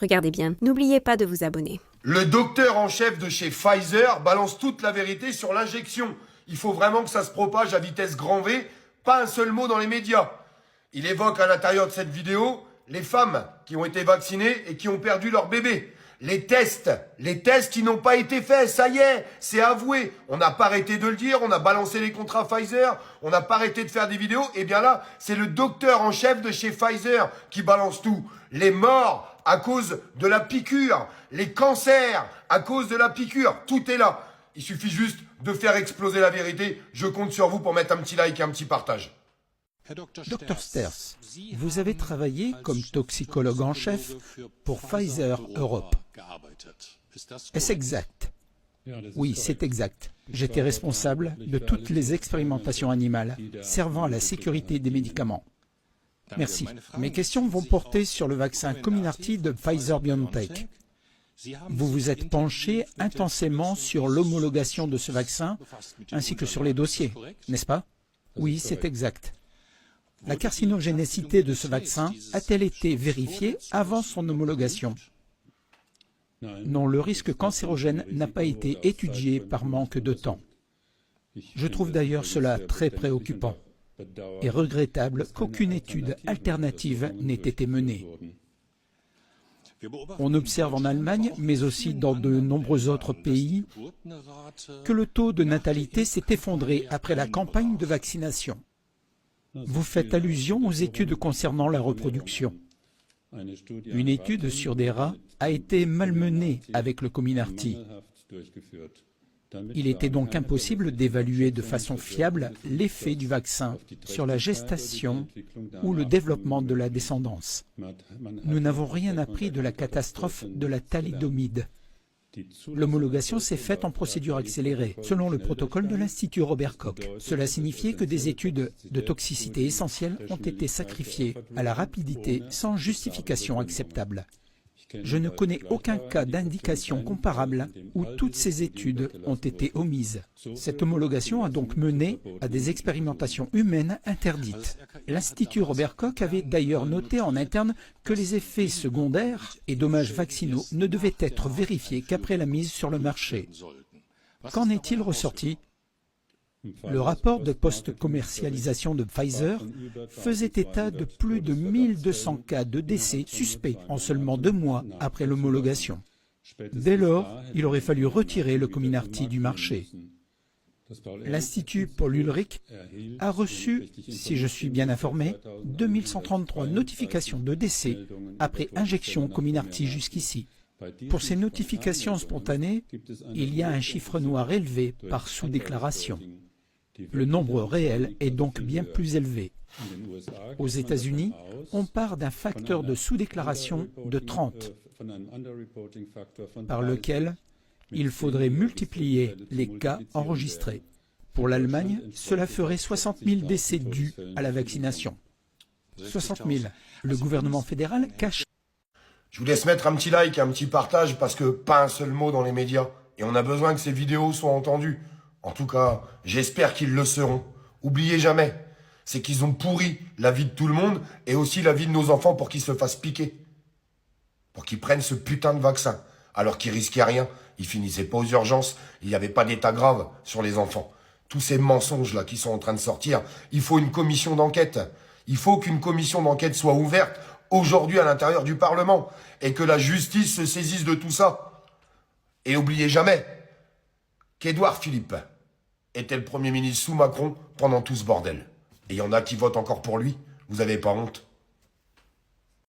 Regardez bien, n'oubliez pas de vous abonner. Le docteur en chef de chez Pfizer balance toute la vérité sur l'injection. Il faut vraiment que ça se propage à vitesse grand V, pas un seul mot dans les médias. Il évoque à l'intérieur de cette vidéo les femmes qui ont été vaccinées et qui ont perdu leur bébé. Les tests qui n'ont pas été faits, ça y est, c'est avoué. On n'a pas arrêté de le dire, on a balancé les contrats Pfizer, on n'a pas arrêté de faire des vidéos. Et bien là, c'est le docteur en chef de chez Pfizer qui balance tout. Les morts à cause de la piqûre, les cancers à cause de la piqûre, tout est là. Il suffit juste de faire exploser la vérité. Je compte sur vous pour mettre un petit like et un petit partage. Dr Sterz, vous avez travaillé comme toxicologue en chef pour Pfizer Europe. Est-ce exact? Oui, c'est exact. J'étais responsable de toutes les expérimentations animales servant à la sécurité des médicaments. Merci. Mes questions vont porter sur le vaccin Comirnaty de Pfizer-BioNTech. Vous vous êtes penché intensément sur l'homologation de ce vaccin, ainsi que sur les dossiers, n'est-ce pas? Oui, c'est exact. La carcinogénicité de ce vaccin a-t-elle été vérifiée avant son homologation? Non, le risque cancérogène n'a pas été étudié par manque de temps. Je trouve d'ailleurs cela très préoccupant et regrettable qu'aucune étude alternative n'ait été menée. On observe en Allemagne, mais aussi dans de nombreux autres pays, que le taux de natalité s'est effondré après la campagne de vaccination. Vous faites allusion aux études concernant la reproduction. Une étude sur des rats a été malmenée avec le Comirnaty. Il était donc impossible d'évaluer de façon fiable l'effet du vaccin sur la gestation ou le développement de la descendance. Nous n'avons rien appris de la catastrophe de la thalidomide. L'homologation s'est faite en procédure accélérée, selon le protocole de l'Institut Robert Koch. Cela signifiait que des études de toxicité essentielles ont été sacrifiées à la rapidité sans justification acceptable. Je ne connais aucun cas d'indication comparable où toutes ces études ont été omises. Cette homologation a donc mené à des expérimentations humaines interdites. L'Institut Robert Koch avait d'ailleurs noté en interne que les effets secondaires et dommages vaccinaux ne devaient être vérifiés qu'après la mise sur le marché. Qu'en est-il ressorti? Le rapport de post-commercialisation de Pfizer faisait état de plus de 1200 cas de décès suspects en seulement 2 mois après l'homologation. Dès lors, il aurait fallu retirer le Comirnaty du marché. L'Institut Paul-Ehrlich a reçu, si je suis bien informé, 2133 notifications de décès après injection Comirnaty jusqu'ici. Pour ces notifications spontanées, il y a un chiffre noir élevé par sous-déclaration. Le nombre réel est donc bien plus élevé. Aux États-Unis, on part d'un facteur de sous-déclaration de 30, par lequel il faudrait multiplier les cas enregistrés. Pour l'Allemagne, cela ferait 60 000 décès dus à la vaccination. 60 000. Le gouvernement fédéral cache. Je vous laisse mettre un petit like, un petit partage, parce que pas un seul mot dans les médias. Et on a besoin que ces vidéos soient entendues. En tout cas, j'espère qu'ils le seront. Oubliez jamais, c'est qu'ils ont pourri la vie de tout le monde et aussi la vie de nos enfants pour qu'ils se fassent piquer. Pour qu'ils prennent ce putain de vaccin. Alors qu'ils risquaient rien, ils finissaient pas aux urgences, il n'y avait pas d'état grave sur les enfants. Tous ces mensonges-là qui sont en train de sortir, il faut une commission d'enquête. Il faut qu'une commission d'enquête soit ouverte aujourd'hui à l'intérieur du Parlement et que la justice se saisisse de tout ça. Et oubliez jamais qu'Édouard Philippe était le Premier ministre sous Macron pendant tout ce bordel. Et il y en a qui votent encore pour lui. Vous avez pas honte?